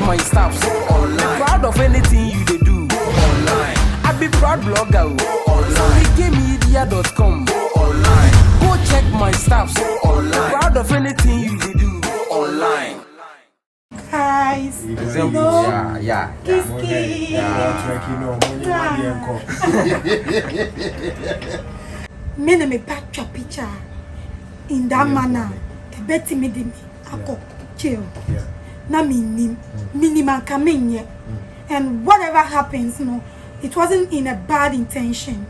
my stuff online. Proud of anything you they do online. I be proud blogger online. SonikeMedia.com online. Go check my stuff online. Proud of anything you they do online. Guys, yeah. Me na me back your picture in that manner. A betty me di me ako chill. Na minimum coming and whatever happens, no, it wasn't in a bad intention.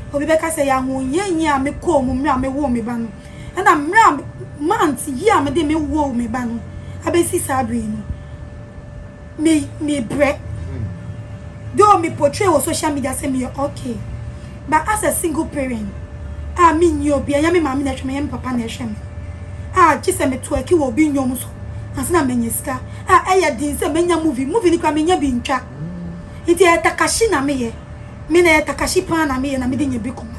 Obibeka say ya nya me ko mu me wo me ba no. And am months year me de me wo me ba no. Abesi sabre no. Me break. Though me portray on social media say me okay. But as a single parent, I mean you be me mama na me papa na hwe me. Chise me to aki wo bi nyom so. Ansana menyeska. Eya din say menya movie ni kwa menya bi ntwa. Iti etakashi na me ye. Me na etakashi pa na me ye na me de nye bi koma.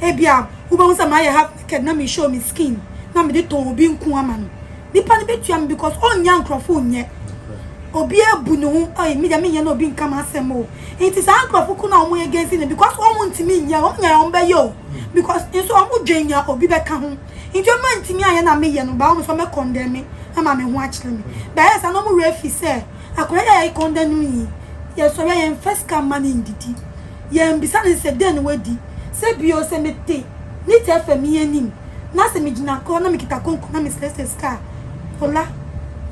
Ebia, uba unsa ma ye have naked na me show me skin. Na me de ton obi nku ama no. Nipa ne betua me because on nya nkrofo nye. Obi ebu no me de me nya na obi nka ma asem o. Iti sa nkrofo ku na omo ye gensi ne because omo ntimi nya on be yo. Because inso omo dwenya obi be ka ho. Iti omo ntimi anya na me ye no ba omo so me condemn me. Ama me ho achire me. Ba yes na omo refi say akoya ya condemn yi. Ye so ya first come man ndidi. Ye mbisa ne se den wadi. Se bio se mete. Ni te fa mi anim. Na se me gina ko na me kita konko na me stress ska. Hola.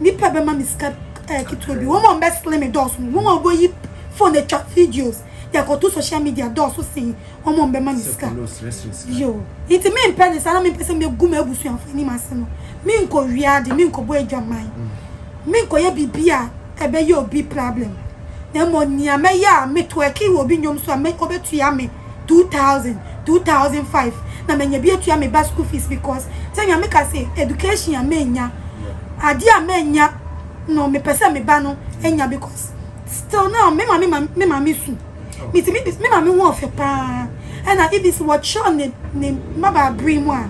Ni pa be ma me ska kitwe bi. Wo mo be slim dos. Wo mo go yi phone chat videos. Ya ko to social media dos so sin. Wo mo be ma me ska. Yo. Iti me mpene sa na me pese me gu ma abusu anfa ni mase no. Me nko wiade, me nko bo adwaman. Me nko ye bibia ebe ye obi problem. Na mo nia me ya me to eki wo bi nyom so me ko betua me 2005 na me nya bi etua me school fees because tell me ka say education ya me nya ade a me nya no me pese me ba no enya because still now me mama su me mama wo fe pa and if this what show ne maba bring mo a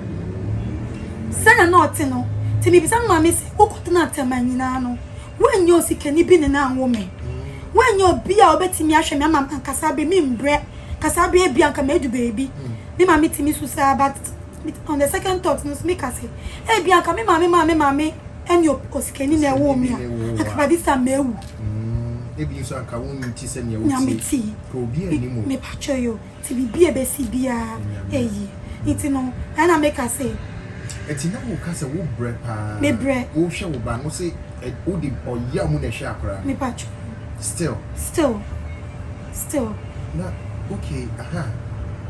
sana not no ti me bisa mama say okotena atamanyina no when you sikani bi ne na wo me when you be a obetimi ahwe me mama kasa be me mbre kasa be bia nka medu baby me mama timi susa but on the second thought no me ka say e bia nka me mama eni osikani na wo me akaba bi sa mewu ebi so anka won nti se ne wo ti ko obi ani mo me pacho yo ti bi e be si bia eyi iti no ana me ka say eti na wo ka say wo bre pa me bre wo hwe wo ba no say wo di oya mu na hwe akora me pacho still na okay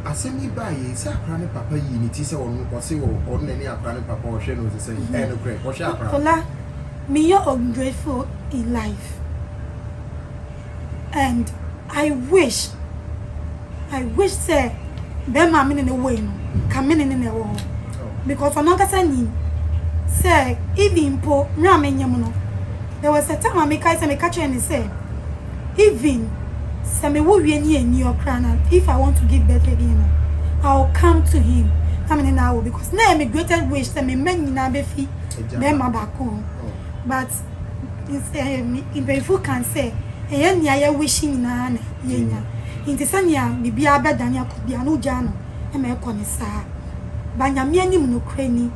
asemi ba ye say akora ne papa yi ni ti say onu ko say o na ni akora ne papa o hwe no say no great o hwe akora Kola me you ungrateful in life and I wish say be ma me ne way no come in ne wo because for no kasa ni say even po na me nyam no there was a time I make say me catch and say even say me wo wie ni eni okra if I want to give birth again I'll come to him I mean now because na me greatest wish say me man nyina be fi be ma ba ko but if you can say e nya ya wishing na na yenya inti sanya bibia abedani akobia no gya no e me ko ne saa ba nyame anim no krani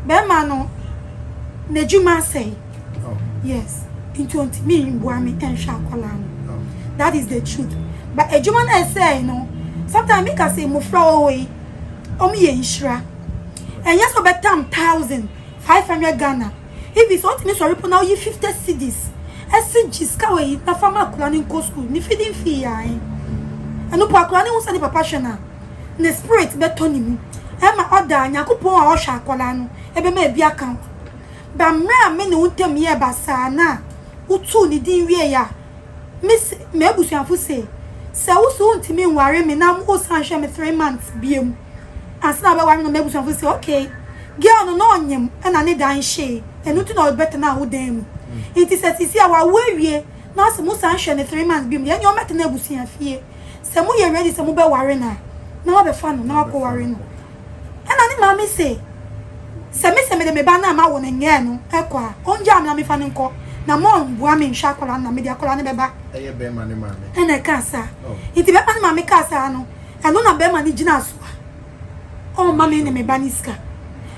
be ma no na juma say yes into me mboa me enhwa akola no that is the truth but ejuma na say no sometimes me can say mo fra owe o me ye nhira and yes o betam 1500 Ghana if it's not me sorry now you 50 cedis SG ska we na fama akula ni nko school ni feeding fee ya eno po akula ni unsa ni papa hwena ne spirit beto ni mu e ma order nyakopon a ohwa akola no ebe ma ebi account ba mra me ne untem ye basa na utu ni din wie ya miss me abusuafo se wo ntimi nware me na mo san hwe me 3 months biem asna ba ware no me abusuafo se okay girl no onyem na ne dan hye enu tu na better na wo dan mu it is a sisi awa wewie na se mo san hwe ne 3 months biem ye nyom meta na abusuafie se mo ye ready se mo be ware na wo be fa no na wo ware no na ni mama se me de me ba na ma wo ne nye no ekwa onja am na me fa ne nko na mo bua me nhwa akola na me di akola ne beba eye be ma ne ma me ene ka sa iti beba ne ma me ka sa no eno na be ma ne gina so o ma me ne me ba ni ska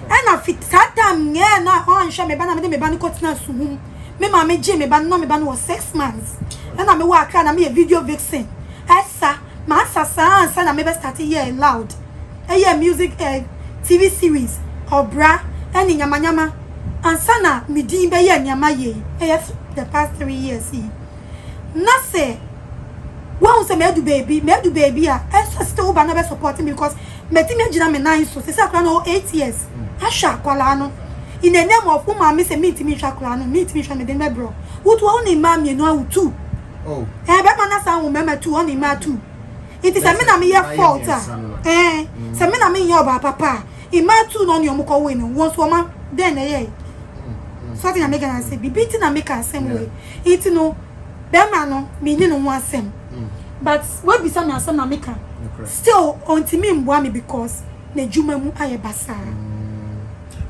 ena fit sata me na o nhwa me ba na me ba ni kotina so hum me ma me je me ba no me ba no was 6 months ena me wa aka na me video vixen esa ma sa na me be start here loud music TV series obra eni nyama ansana me din be ye nyama ye the past 3 years na say won say me do baby a esa still ba na be supporting me because me ti me gina me 9 so say akwa no 8 years asha kwala no in the name of who ma me say me ti me kwala no me ti me me den me bro wutu o ni ma me no awu 2 oh be ma na sa wo me 2 o ni ma 2 it is a me na me ye fault say me na me ye oba papa ima 2 no ni omko we no won so ma den ye so I make an say bibi ti na make asem way it no be ma no me ni no ho asem but we be some asem na make still until me mboa me because na juma mu aye basa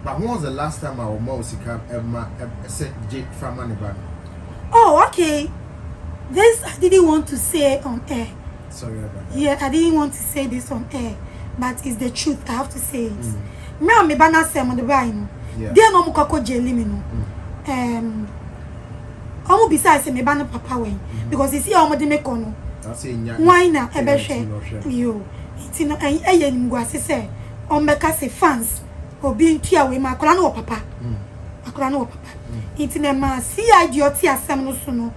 but when was the last time our Mosika said J from Manibano? Oh okay, this I didn't want to say on air. Sorry about that. Yeah, I didn't want to say this on air, but it's the truth. I have to say it. Me bana say on the brain. They no mukako jelly me no. Omo besides say me bana papa we because you see omo de make ono. I say nya. Why na ebe hwe. Yo. Iti no eye nimgu ase say ombeka say fans obi ntua we ma akola no papa. Akola no papa. Iti na ma see idiot asem no so no.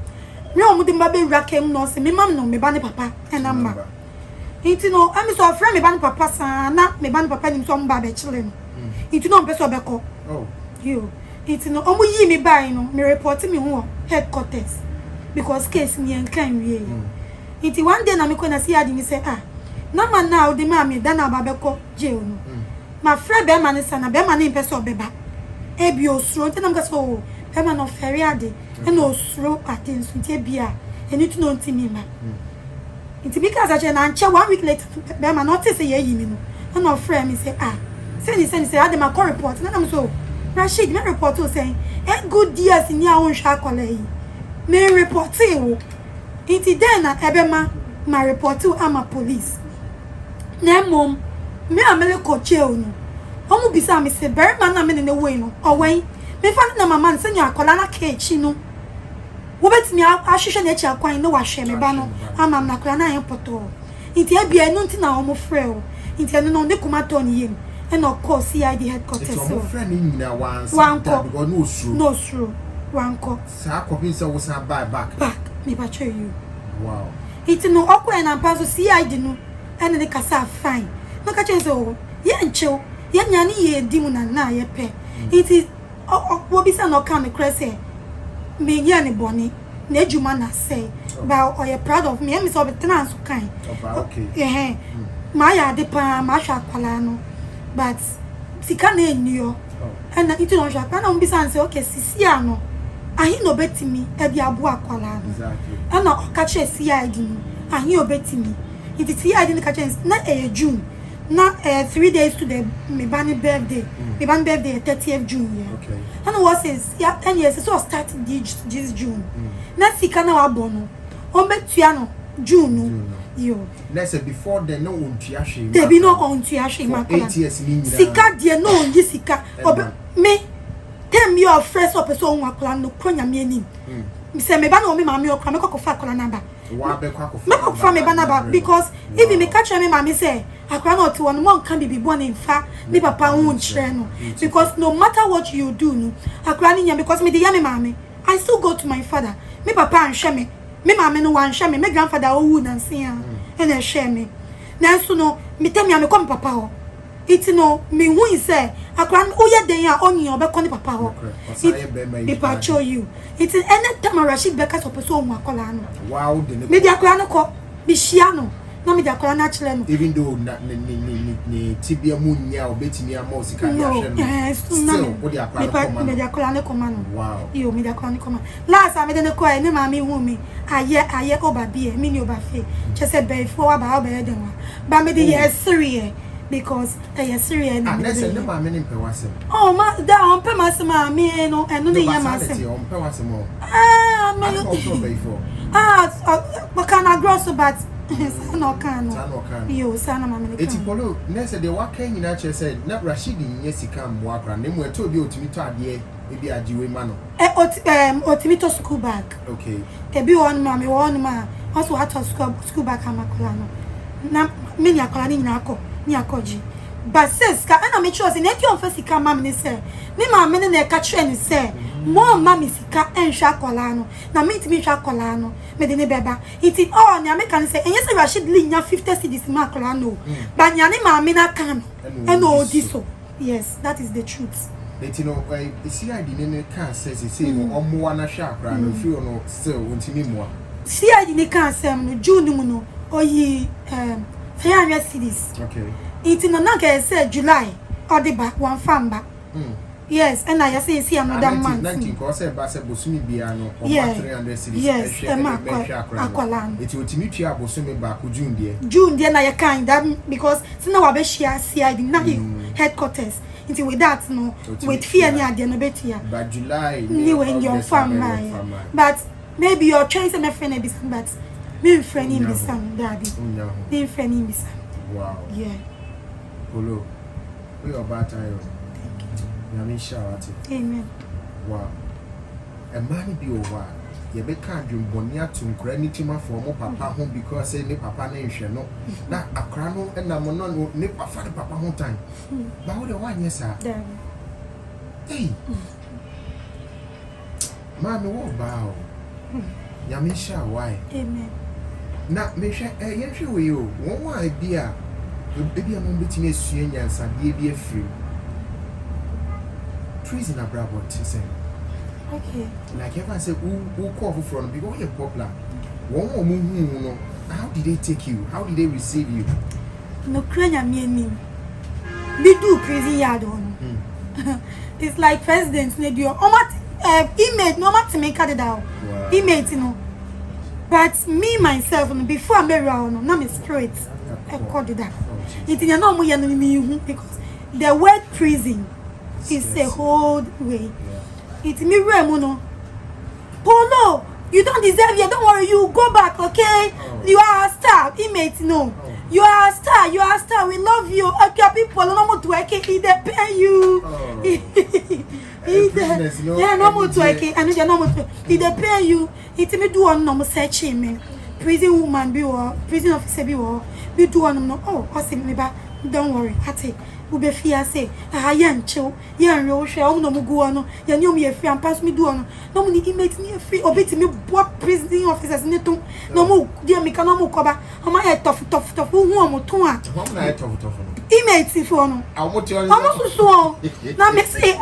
Me omo de mba be rakem no say me mam no me bana papa enamba. Iti no am so afra me bana papa sana me bana papa nim so mba be chile no. Iti no mpeso beko. Oh. You. It's no omo yi me buy no me report me ho headquarters because case me en kan wie. Iti one day na me ko na see adi me say na man na odi ma me dan ababeko jail no. Ma frɛ be ma ne sana be ma ne mpeso beba. E bi osuro nti na me so be ma no feri ade e no osuro atensu nti e bia eni tu no ntimi ma. Iti because I na nche 1 week later be ma no tese ye yi me no. Na frɛ me say send say ade ma call report na me so Rashid me report to saying good dears in ya own shakolei me report wo iti den na ebema ma report to ama police na mom me amele ko jail no omu bisa me say bear man na me ne way no owen me fa na mama nse nya akola na kechi no wo betimi ahwehwe na echi akwan na wahwe me ba no ama na akola na poto iti ebia no nti na omu frɛ o iti no ne kuma to ni yem and of course CID headquarters. It's so friend in once. One call. No true. No true. One call. Sa copy so was back. Back. Me ba show you. Wow. It's no awkward and pass CID no and the kasa fine. No ka chen so ye ncho ye nya ni ye dimu na ye pe. It is wo bi sa no kan me crese. Me ye ne boni na ejuma na say. Ba o you proud of me. Me so be trans kan. Okay. Ma ya de pa ma hwa kwala no. But sika na enyo and it no hwa na mbi san say okay sisi ano ahi no betimi e bi abo akwala no exactly and o ka che CID no ahi obetimi it is CID no ka che na June na 3 days to the me bani birthday me bani birthday 30th June yeah okay and what says yeah 10 years so start this June na sika na wa bono o betua no June yo let's say before the no on tuashe there be no on tuashe ma 8 years ni sika de no on sika me tem your fresh up so on akla no kronya me anim me say me ba na o me ma me okra me kokofa akla na ba wa be kwakofa me kokofa me ba na ba because if me catch me ma me say akla no to one mo kan bibi born in fa me papa won chire no because no matter what you do no akla ni nya because me dey me ma me I still go to my father me papa and share me mama no wan share me grandfather owu na nsia e na share me na so no me tell me am come papa ho it no me hu say akran oye den a onyi obekọ ni papa ho it pa show you it any time Rashid Beka so person omu akola no wow me dia akran no ko bi shia no na me dia akran na chile no even though ni tibia mu nya obetimi am osika ya hwe no still what dia akran ko me dia akran ne ko ma no wow yo me dia akran ne ko ma last am de ne ko e ne ma me hu me aye oba bie me ni oba fe che se be fo wa ba den wa ba me de ye serious because I serious. Ah, let's say no man in Pewasem. Oh, ma, that on Pemasma, me no, and no, the Yamasem. On Pewasem. Ah, I'm also before. What can I grow so bad? No can. You, son of my It's Polo. Nessa, the walking in nature said, not Rashidi, yes, he come walk around. Then we're told you to me to idea, maybe a Jew man. Otimito school bag. Okay. A be one mammy, one ma, also had to school bag, Hamakulano. Na many are calling Nako, Niakoji. But says, can I make sure in any of us, he come, mammy, say, Nima, many a catch and say, more mammy, Sika and Shakolano. Now meet me Shakolano. Medine beba iti oh nya me kan say enye se Rashid linya 50 cedis makolano but nya ne ma me na kan eno odiso. Yes, that is the truth. But you know why see I didn't can say no omo na hwa akra no free no still wontimi moa see I didn't can say no June mu no oyi 300 cedis. Okay, iti no na ka say July or the back one famba. Yes, and I say see another month. 19 cause base bosumi bia no 300 cedis. Yes, akwalan. It will timi tua bosumi ba ko June there. June there na ya kind that because see na wa be share CID na headquarters. Into with that no with fear ni ade no betia. But July ni when your family. But maybe your choice and friend be but me friend him be some daddy. Me friend him be some. Wow. Yeah. Polo. We are bad time. Amen. Wow. A man be over. You be can't do bonia to granity for more papa home because say ne papa nation no. That a crano and a mono ne papa home time. But how the 1 year sir? Hey. Mammy won't bow. Yamisha, why? Amen. Now, Misha, yes, you will. One idea. Maybe a moment to me, Sunians and be free. Prison abroad, what to say. Okay. Like everyone said, who call from because you're popular. One more moon, how did they take you? How did they receive you? No, Krenya me. We do crazy yard on. It's like presidents need your image, no matter make it down. Image, you know. But me myself, before I marry around, now my spirit, I called it that. It's in a normal me because the word prison is a whole way. It's me Remuno. Polo, you don't deserve it. Don't worry, you go back, okay? You are a star. Image, no. You are a star. You are a star. We love you. Okay, people, no more to work. They pay you. Yeah, no more to work. I know you're no more to. They pay you. It's me do one no searching me. Prison woman be or prison officer be or we do one no. Oh, I say me ba. Don't worry, Ate. Ube fear say, yan chill, yan real shell, no go no, yan you me a free and pass me do on. No money inmates me a free or bit me what prison officers neto. No more, dear me can no cover. How my head tough, who am to what? Inmates if you know. I want you almost so. Now me say,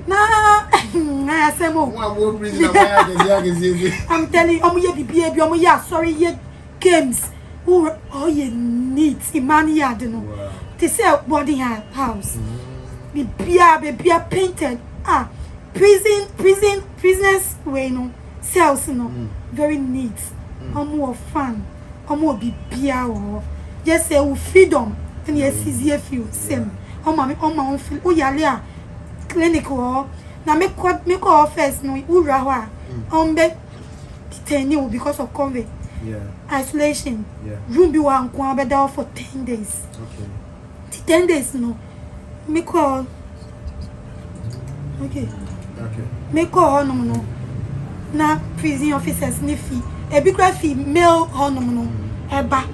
nah, I say more. I'm telling you, I'm sorry, ye games. Oh, ye need Imania, you know. They say boarding house. Be painted. Prisoners way no cells no very neat. More fun. More be or just say freedom and yes easier feel same. My own feel yale clinic or now make all first no urawa be detained because of COVID. Isolation. Room be one down for 10 days. Okay. 10 days no. Me call. Okay. Me call no. Na prison officers ni fee. E bi kra fee male honum no. Eba.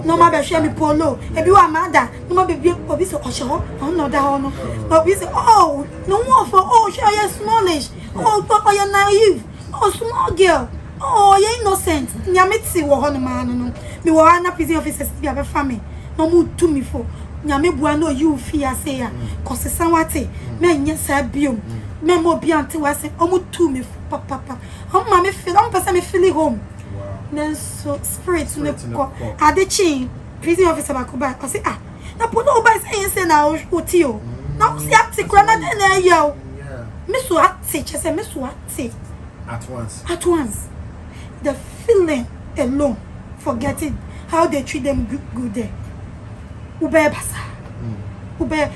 No ma be share me polo. E bi wa mada. No ma be obi so osho. No da ho no. Obi say oh, no more for share your smallish. Oh, you naive. Oh, small girl. Oh, you innocent. Nyameti wo honum anu no. Me wo na prison officers bi abe family. No mu to me for. Nyame bua no you fear say ya cause sanwate me nya sa biom me mo bi ante wase omu tu me papa ma me feel am person me feel home. Wow. Then so spirit no ko adechi prison officer ba ko ba I say na polo ba say na oti o na si ati kra na den na yo me so ati che say me so ati at once the feeling alone forgetting how they treat them good there. Ube basa. ube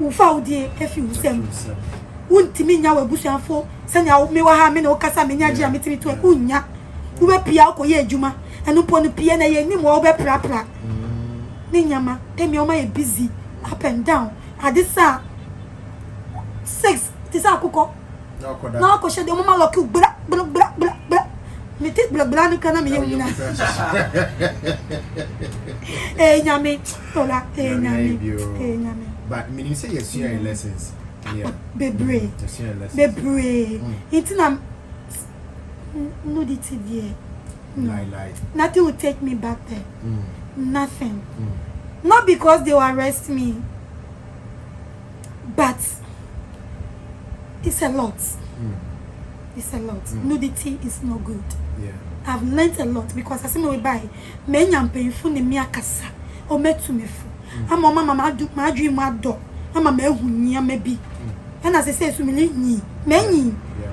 ufaudie efi usem untimi nya webusuafo senya me wa ha me na okasa me nya gia metimi to unya ube pia okoye adwuma enu po no pia na ye nim wo be prapra ni nyama temi o ma ye busy up and down adisa 6 tisa akoko na ko shede mo ma loki bra me tit bla ni kana me ye nyina nyame tola nyame but meaning say yes you are lessons yeah bebre itina nudity there lie nothing will take me back there nothing not because they will arrest me but it's a lot nudity is no good. yeah I've learned a lot because I see me buy me nyam penfu ne me akasa o metu mefu ama mama ma dream do ama ma ehunya ma bi and as I say so me nyi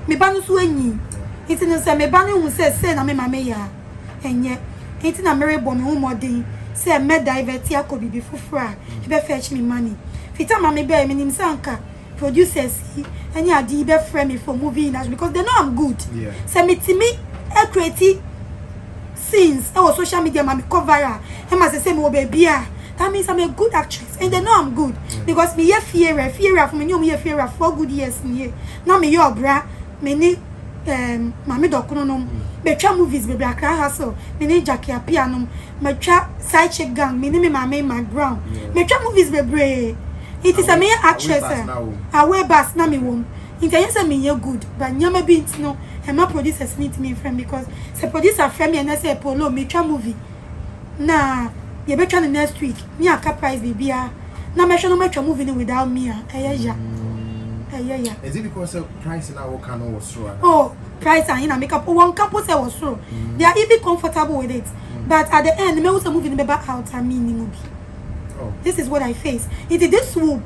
me ba no so anyi it no say me ba no hu say na me mama ya enye it na mere bo me hu modern say me divert akobi bi fufura e be fetch me money fita mama be me nim sanka producers any adi be frame me for movie industry because they know I'm good. Yeah. Say me timi e create scenes on social media ma me cover her. E ma say me wo baby ah. That means I'm a good actress and they know I'm good because me ye fear for me me ye fear for good years ni. Now me your bra me ni mama dokuno no me twa movies baby akra hustle me ni Jackie Apia no me twa side chick gang me ni me mama in my ground. Me twa movies baby. It is a mere actress. Away bass na me wom. Interest me ye good, but nyama be no. And my producers need me friend because the producer friend me and I say Polo me try movie. Na you be trying next week. Me a prize baby ah. Na me show no me try movie without me ah. Yeah. Is it because the price now can was so? Oh, price and in makeup. One campus was so. They are even comfortable with it. But at the end, me also movie me back out and me no be. Oh. This is what I face. This will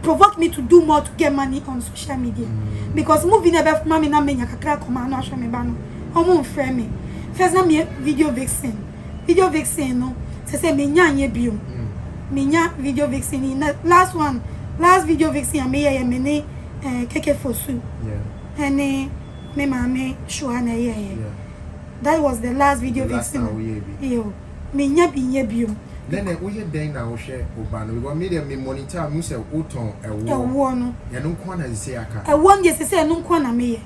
provoke me to do more to get money on social media. Because movie never mami na menya kakra koma no ahwe me ba no. Omo frame me. First na me video vixen. Video vixen no. Say menya anye bio. Menya video vixen na last video vixen me ye me ne keke fosu. Yeah. And me mama show na ye. That was the last video vixen. Yo. Menya bi bio. Then we had then now share Obano. We got media me monitor Musa Uton a war no. Ya no kwana say aka. A one yes say no kwana me.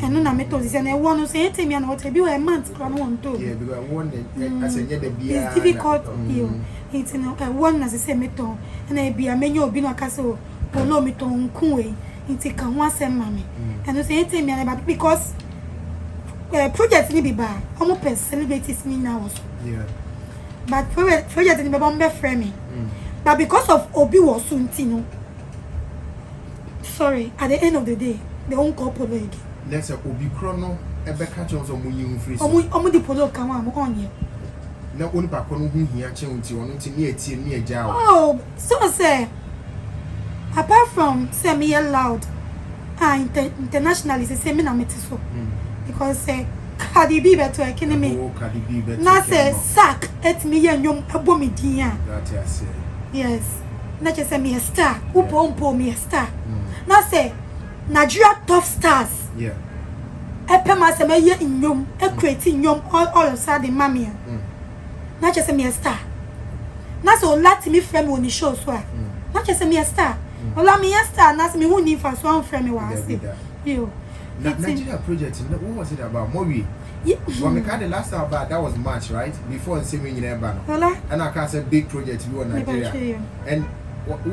And no na me to say na one say tell me na what be a month kwana won to. Yeah, because one as a the bia. It's difficult you. It's no a one as say me to. And I be a menyo obi no kase o. Polo me to nku we. It's kan one sem mame. And no say tell me na because project ni be ba. Omo per celebrities me now also. Yeah. But project in the bombe frame. But because of Obi was Suntino, sorry, at the end of the day, they won't call Polo again. Next Obi Chrono, a back catch on some new free. Omo di Polo come on here. Now only back on whom he had changed on near Jow. Oh, so say, apart from semi loud, internationally, it's a seminar metiso. Because say, Cardi B better I can me. Oh, Cardi B better. Na say sack et me yom abomi dia. That I say. Yes. Na just say me a star. Upo me a star. Na say Nigeria top stars. Yeah. Epema say me ye in yom, e creating yom all of sudden mammy. Na just say me a star. Na so let me frame on the show so. Na just say me a star. Ola me a star na say me who need for so one frame wa say. Yo. Nigeria project, what was it about? Movie. When we had the last time about that was March, right? Before the same in Ebano. And I can't say big project we want Nigeria. And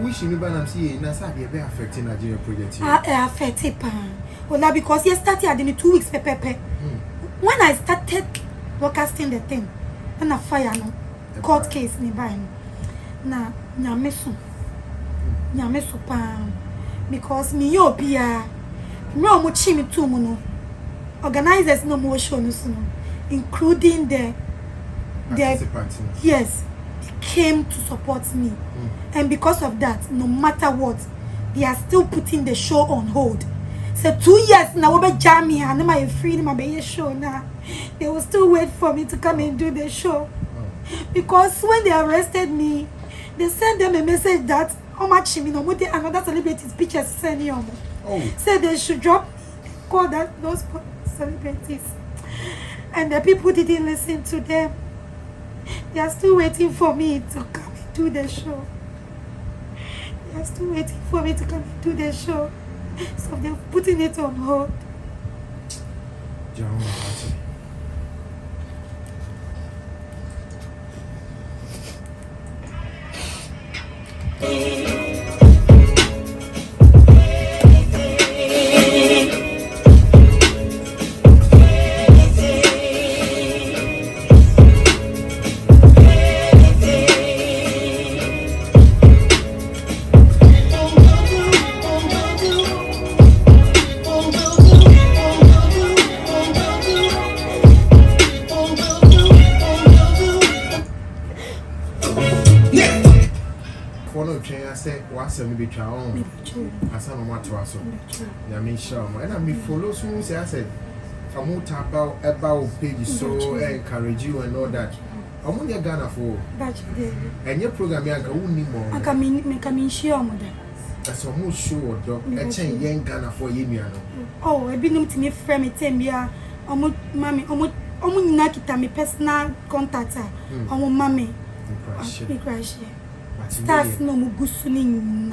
we should be I'm seeing that's how they be affecting Nigeria project. Affected Ola because you started in 2 weeks pepe. When I started broadcasting the thing, and a fire no court case ni by na nyameso pa because me yo bia no mo chi me too mo no organizers no mo show no so including the yes they came to support me and because of that no matter what they are still putting the show on hold. So 2 years now we be jam me and my freedom my be show now they will still wait for me to come and do the show because when they arrested me they sent them a message that how much another celebrity's pictures send you. Said they should drop call that those celebrities. And the people didn't listen to them. They are still waiting for me to come and do the show. They are still waiting for me to come and do the show. So they're putting it on hold. Some be chow. I saw no matter so. Yamisha, and I follow soon. Say I said, I'm more about page so encourage you and all that. I'm only a Ghana for. And your program, I can I come in sure, mother. That's almost sure, dog. I change young Ghana for Yimiano. Oh, I've been to me from it, Tembia. Mammy, Nakita, me personal contact. Mammy. We crash. Stars no mugusuning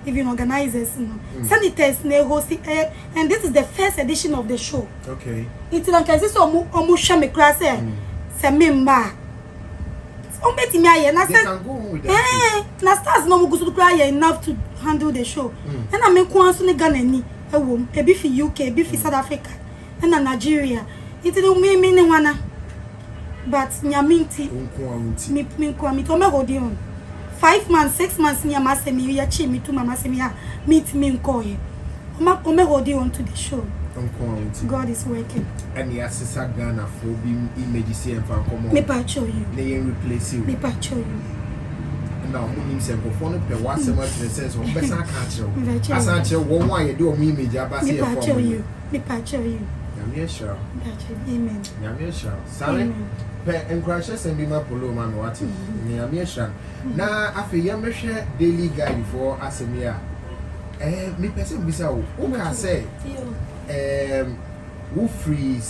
even organizers no. Senators ne host and this is the first edition of the show. Okay. It's like I say so omu sha me kra say member. O beti me aye na say na stars no mugusu kra aye enough to handle the show. And I me ko anso ne Ghana ni ewom e bi fi UK, e bi fi South Africa, and na Nigeria. It no me ne wana. But nyaminti me ko mi to me hodi on. 5 months, 6 months near Massemi, we are chimney to Mamma Semia, meet me in Koye. Ome hold you on to the show. God is working. And the assessor Ghana for being images and for come on. Me pacho you. They replace you. Me pacho you. Now, who himself for per what's so much sense of best I can't show. As I tell one you do a meme, Jabasi. Me pacho you. Me pacho you. Yamisha. Amen. Yamisha. Sorry. And crashes and be my polo man watching. Yamisha. Now, after Yamisha daily guide for Asemia. Me person bisa who can say who free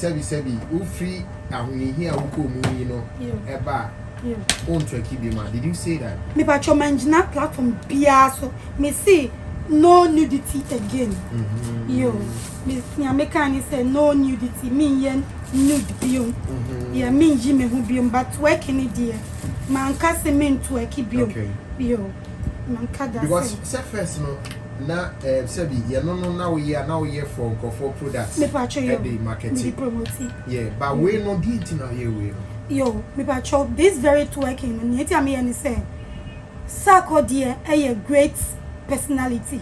who free and here who come you know eba on tricky be man. Did you say that? Me pacho manjina platform biaso. Me see no nudity again. Yo, me American say no nudity. Me yen nude biom. Yeah, me Jimmy who biom, but working it dear. Man can say men to work biom. Yo, man can because first no. Na sebi ye no now we here for products. Me pacho yo. The marketing. Me promoting. Yeah, but we no di it now here we. Yo, me pacho this very twerking. Me tell me and say, Sako dear, a great personality.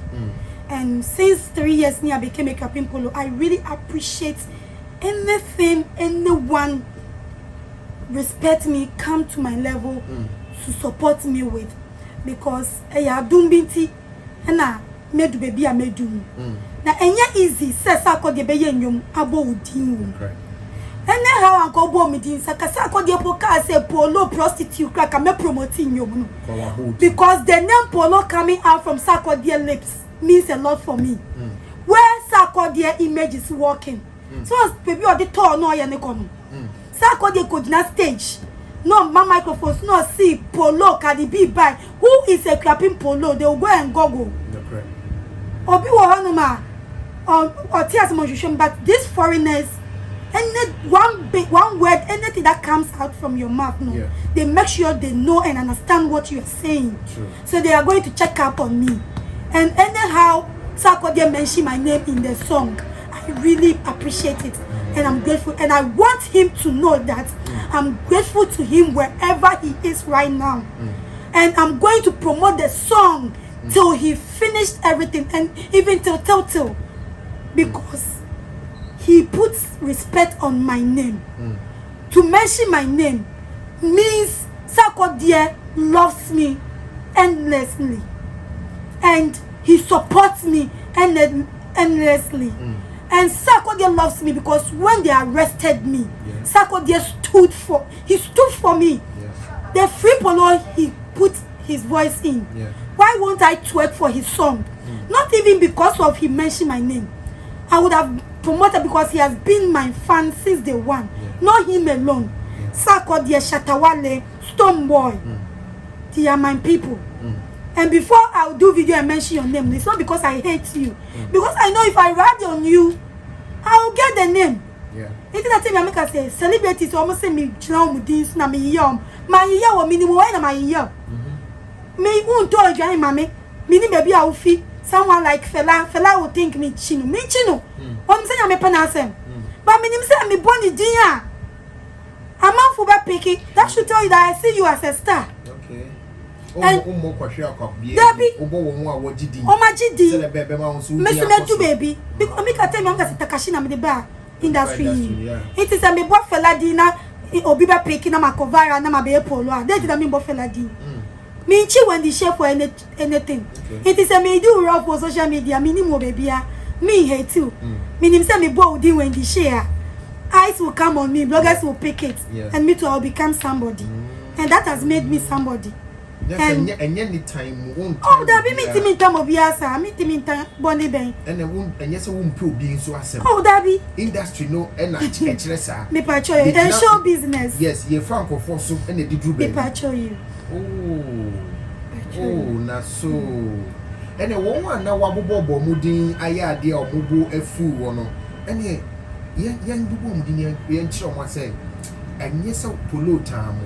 And since 3 years I became a Captain Polo, I really appreciate anything anyone respect me, come to my level to support me with, because I do binti and made baby I made do. Now enya easy says Sako de beye nyom abo udin. And how Uncle Bomidin Sakasako de Poca say Polo prostitute crack me promoting you. Because the name Polo coming out from Sako dear lips means a lot for me. Where Sako dear image is working. So as baby or the tall no yanekono. Sako de could not stage. No my microphones, no see Polo can be by. Who is a clapping Polo? They will go and goggle. Obi Wahanuma or tears motion, but these foreigners and one word, anything that comes out from your mouth, no, they make sure they know and understand what you are saying. So they are going to check up on me. And anyhow, Sako they mention my name in the song. I really appreciate it. And I'm grateful. And I want him to know that I'm grateful to him wherever he is right now. And I'm going to promote the song till he finished everything, and even till because he puts respect on my name. To mention my name means Sako dear loves me endlessly, and he supports me endlessly. And Sako dear loves me because when they arrested me, Sako dear stood for me. The free Polo he put his voice in. Yeah. Why won't I twerk for his song? Not even because of he mentioned my name. I would have promoted because he has been my fan since day one. Yeah. Not him alone. Sako Dia Shatawale, Stone Boy. They are my people. And before I'll do video and mention your name, it's not because I hate you. Because I know if I write on you, I'll get the name. Yeah. It's that thing I make us say celebrities almost say me now mudins na me yum. My year or minimum na my year. Me won't tell you mommy. Mini baby I will feel someone like fella will think me chino. Me chino. I'm saying I'm a panasem. But me name say me born in dia. I'm out for that picky. That should tell you that I see you as a star. Okay. And Debbie, oh my GD, Mr. Medu baby, because me can tell me I'm going to Takashina with the bar industry. It is a me both fella dina, Obiba Peking, Makovara, Namabe Polo. They did a me both fella din. Me chi when the share for anything. It is a me do rough for social media, minimum baby. Me hate you. Meaning say me both din when the share. Eyes will come on me, bloggers will pick it, and me too I'll become somebody. And that has made me somebody. And any time won't. Oh, that be meeting in time of Yasa, meeting in time, Bonnie Bay. And yes, I won't prove being so as oh, that be industry no and I me patcho you and show business. Yes, you're Franco for soup and they did me patcho you. Oh, not so. And a woman now wabobo mudin aya dear or mubu a fool or no. And ye young boom didn't be sure what say. And yes, so polo time.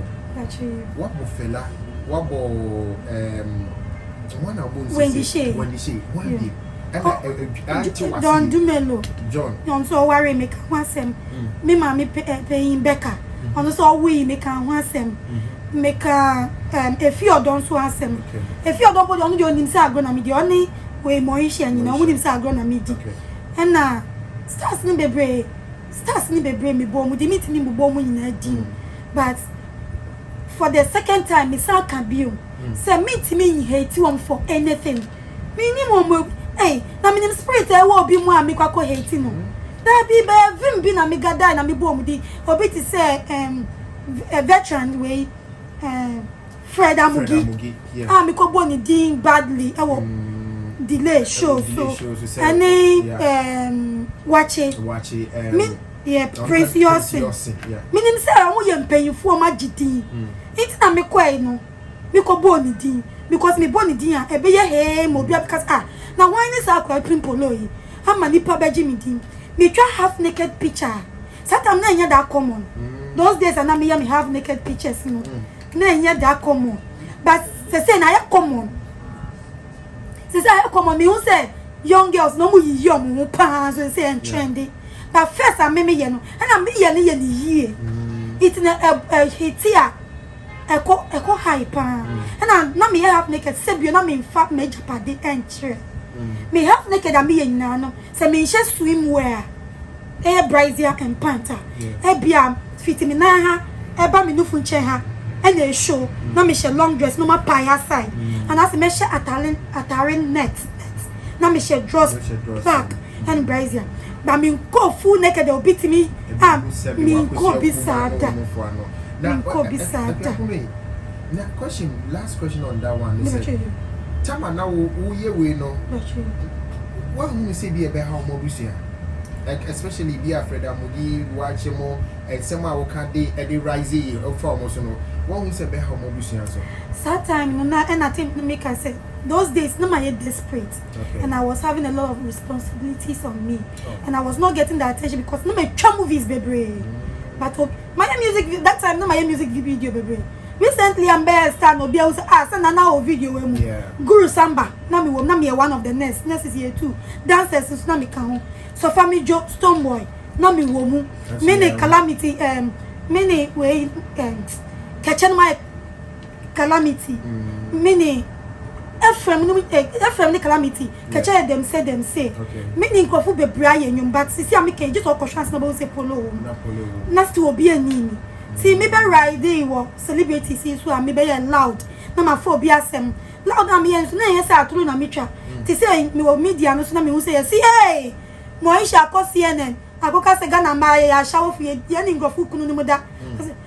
What fella? What one when the shade one day and John Dumelo John on so worry make one sem me mammy paying Becca on so we make one sem make a few don't so answer a few don't put on your name say gonna me the only way Moishi and you know wouldn't say gonna me and stars ni bebre me bom with the meeting me bom in but for the second time, Miss Alcabio say meet me hate you for anything. Minimum, hey, now meaning spirit I will be more make a hating. That be by Vim a mega die and me bomb di or be to say a veteran way Fred Amugi. Ah, me ko boni ding badly. I will delay show so and watch it. Yeah, praise yourself. Meaning say I want pay you for my GD. It's na me kwai no. Me ko boni din because me boni din a ebe ye he mo bia because na why this akwa pimpolo yi. Ama nipa beji me din. Me twa half naked picture. Satam na nya that common. Those days na me have naked pictures no. Na nya that common. But say na ya common. Say ya common me who say young girls no mu yi mo pa so say and trendy. But first I me ye no and I me ye it's na hitia eko high pa and na me have naked sebio na me fa major padi entry me have naked am ye nyina no say me she swimwear brazier and panta bia fit me na ha eba me nufu nche ha and a show na me she long dress no ma pie side and as me she attire net na me she dress back and brazier but me go full naked or beat me me go bisada now question last question on that one is Tama now we know what we say be about how more like especially be afraid that Mugi watch more and somehow can they rising of almost no what we say about how more so time and I think make I said those days no my desperate and I was having a lot of responsibilities on me and I was not getting the attention because no my movies baby but my music that time no my music video baby recently I'm best star no be also send na video Guru Samba na me one of the next is here too dancers na me kan so family Joe Stone Boy na me wo mu many calamity many way catching my calamity many FM calamity catch them say many nkofu bebre ayanyum but sisi amike just okoshan na bo say polo na still obi anini see me be ride wo celebrity see so me be loud na ma for obi asem loud am yen so na yen say aturu na metwa ti say me wo media no so na me hu say see hey Moisha ko CNN akoka se Ghana ma ya shawo fie ye ni nkofu kunu ni muda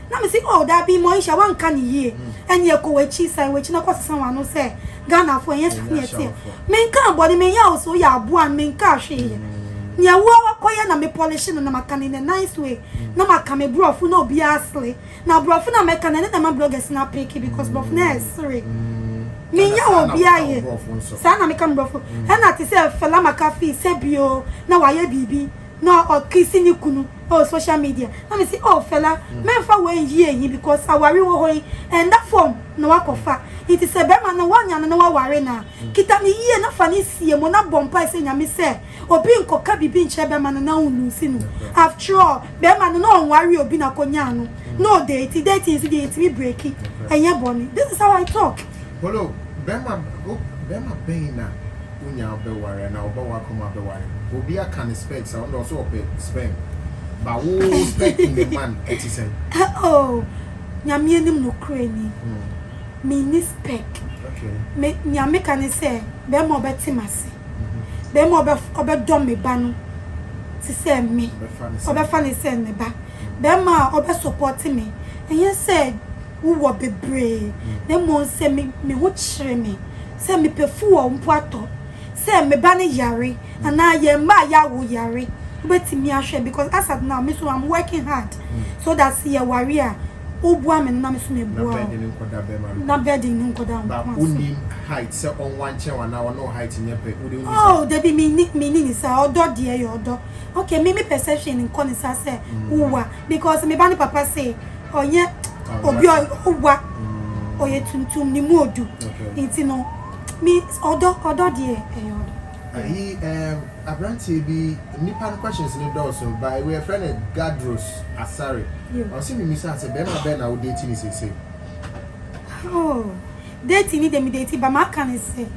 na me say oh that be mo isha wan kan ye enye ko wechi sai wechi na kwasa san wano say Ghana for yes na tie me kan body me ya so ya aboa me kan hwe ye nya wo akoya na me polish no na maka in a nice way na maka me brofu na obi asle na brofu na meka na na bloggers na pick because brofu na sorry me nya obi aye sa na meka brofu na ti say fela maka fi se bio na waye bibi no or kissing you kunu or social media let me say oh fella me fa we yi because awari wo hoyi and that form no wakofa it is a be man no wanya no waware na kita ni yie na fa ni sie mo na bompa se nyame se obi nkoka bibi nche be man na unu si no after all be man no onware obi na konya no no date is the break it enye boni this is how I talk hello be man be na unya be ware na oba wa koma be ware obi aka ne specs I also open spam but wo spec in the man it is oh nyame enim no krani me ni spec okay me nyame kan say be mo beti mase be mo obe dom me ba no ti say me obe fa ne say ne ba be ma obe support me and you said wo wo bebre dem mo say me ho chire me say me pefu wo mpoato say me ba ne yare ana ye ma ya wo yare beti me ahwe because as at now me so I'm working hard so that see a warrior obua me na me so me bua na bedding nkoda ba uni height say on one chair na no height nyepe oh there be me ni say odo de ye odo okay me perception in kon say uwa because me ba ni papa say onye obi uwa oye tuntum ni mu odu enti no me odo de ye odo he Abranti be nipa questions in the door so by we friend Gadros Asari. I see me Mr. say be na wo dating is say. Oh, dating ni dem dating but ma can say.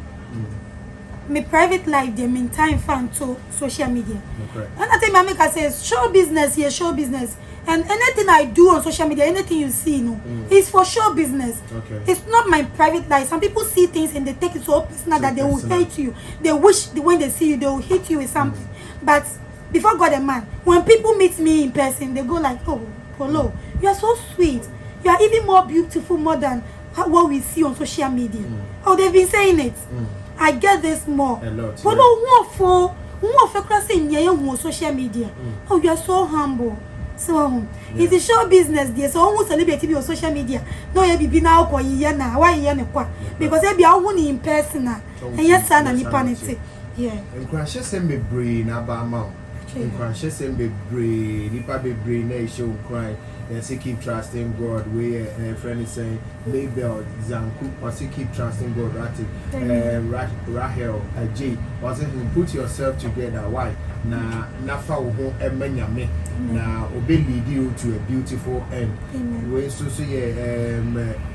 My private life dem in time fan to social media. Okay. And I think my make say show business. And anything I do on social media, anything you see, is for show business. Okay. It's not my private life. Some people see things and they take it so personal that they will hate you. They wish when they see you, they will hit you with something. But before God and man, when people meet me in person, they go like, oh, Polo, you are so sweet. You are even more beautiful more than what we see on social media. Oh, they've been saying it. I get this more. A lot. Polo, who for crossing on social media. Oh, you are so humble. So it's a show business there so almost celebrate on social media no you be now ko ye na why ye ne kwa because e be a won in person and yes na nipa nti yeah encourage sem be brain na ba ma encourage sem be brain nipa be brain na show cry and say keep trusting God we a friend is saying Mabel Zanku or say keep trusting God Rahel J or say put yourself together why na nafa wo ho emanyame na obe lead you to a beautiful end we so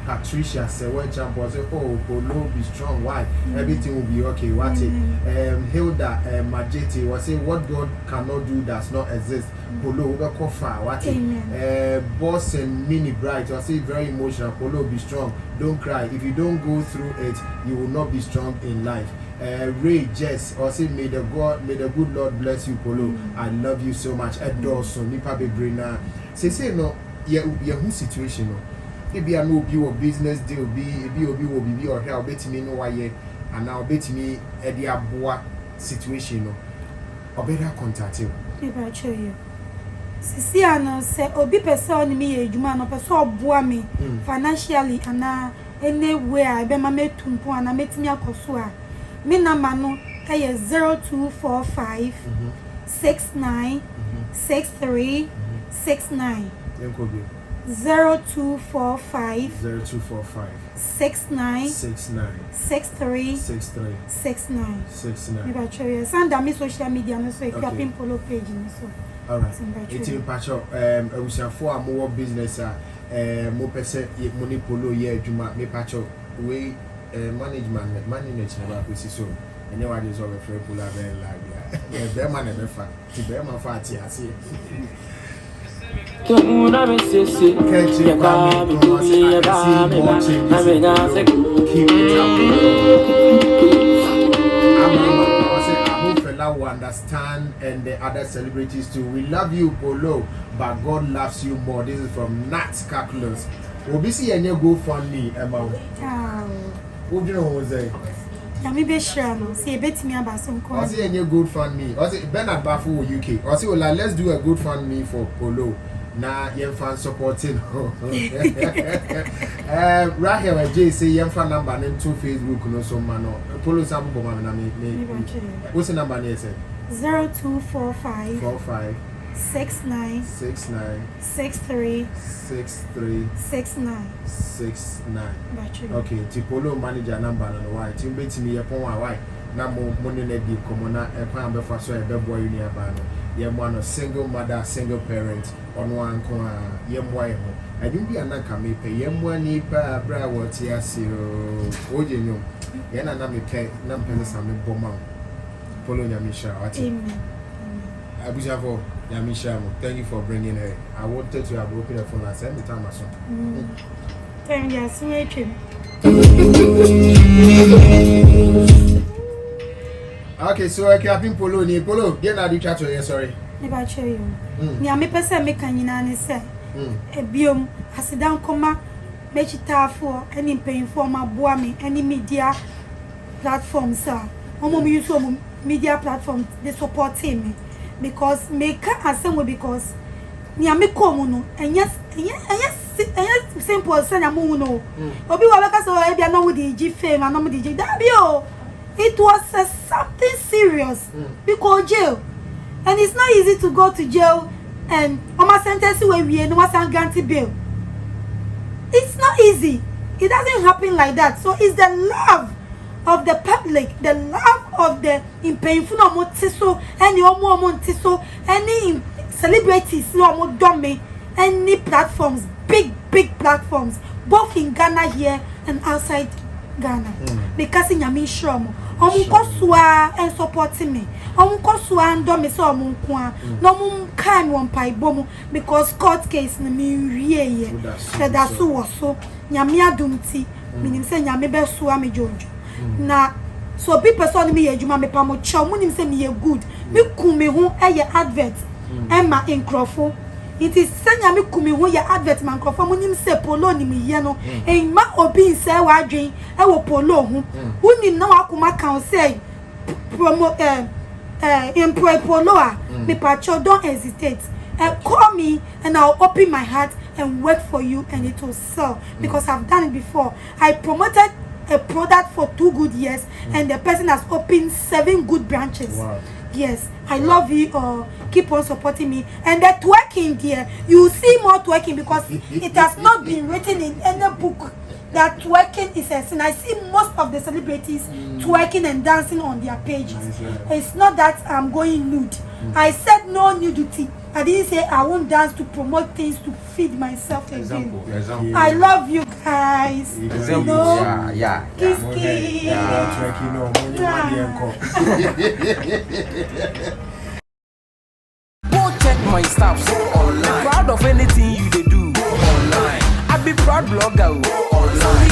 Patricia say when champion say oh Polo be strong why everything will be okay what it Hilda Majeti was say what God cannot do does not exist Polo we go far what it boss and mini bright was say very emotional Polo be strong don't cry if you don't go through it you will not be strong in life Ray Jess or say may the good Lord bless you Polo I love you so much Edorso nipa bebrina say no ye who situation no e be no be your business deal be obi or help betimi no why and now betimi e dey aboa situation no obeda contact you e ba show you sisi ano say obi person me ejuma no person oboa me financially and anywhere be ma metumpo and metimi akoso a me number no 0245 69 63 69 0245 69 63 69 you got your send me social media no so if you pin Polo page so all right it's in patch up abusafo a mo business mo pese money Polo ye adwuma me patch up we management never put so and you are this over for Polo very like yeah be man be fa ti be man fa ti ase Una me se ya ba mi ya ba me na me na se keep it up Nana will understand, and the other celebrities too. We love you, Polo, but God loves you more. This is from Nat Calculus. We'll be seeing you go funny, Emma. What do you know what say? Yami be sure no. See, bet me about some call. I see any good fund me. I see Bernard Bafu UK. I see well, let's do a good fund me for Polo. Nah, young fan supporting. Rahel J say young fan number name to Facebook no so man. Polo sample bomb na me. What's the number here say? 0245 45 69 69 63 63 69. 69. Okay, Tipolo manager number no why. Timbeti me yapon why. Na mo money na di komo na e kwa be fa so e be boy ni aba no. Ye mo no single mother, single parent ono anko a ye mo aye ho. Adum bi anaka me pe ye mo ani pa bra wo ti ase o. Oje nyom. Ye na na me pe na mpene sa me boma. Polo nyamisha ati. Amen. Abujafo Yamisha, thank you for bringing her. I wanted to have broken the phone and send the time or something. Thank you, sweet. Okay, so I can't Polo, ni Polo, get out the chat here, sorry. Never show you. Ni ame pese me kanyina ne se. Ebiom asidan koma mechita for any paying for my boa me any media platforms sir. Omo me use media platform they support me. Because make asem because ni ame komu no enya simple say na mu no obi wa beka so e bia no we dey fame and no we dey that be o it was something serious because jail and it's not easy to go to jail and oma sentence we no was grant bail. It's not easy. It doesn't happen like that. So it's the love of the public, the love of the painful so any so any celebrities no domme any platforms, big platforms, both in Ghana here and outside Ghana. Because in Yami Shromo, Omukosua and supporting me. Omukosua and domme so omunkwa. No mum kan one pai bomu because court case na mi ye. That's so Nyami adumti. Minim say Nyami be suwa me jojo. Na so people saw me ejuma me pa mo chow munim say me good me kumi ho eye advert emma nkrofo it is senya me kumi ho ye advert man nkrofo munim say polo ni me ye no enma obi say wadwen e wo polo ho unim na wakoma kan say promo employ polo a me pa chow don't hesitate call me and I'll open my heart and work for you and it will sell because I've done it before. I promoted a product for 2 good years and the person has opened 7 good branches. Wow. Yes, I love you. Keep on supporting me. And the twerking there, you will see more twerking because it has not been written in any book that twerking is a sin. I see most of the celebrities twerking and dancing on their pages. It's not that I'm going nude. I said no nudity. I didn't say I won't dance to promote things to feed myself again. Example. I love you guys. Example. Yeah. Kiss, kiss. Go check my stuff online. Proud of anything you do online. I be proud blogger online.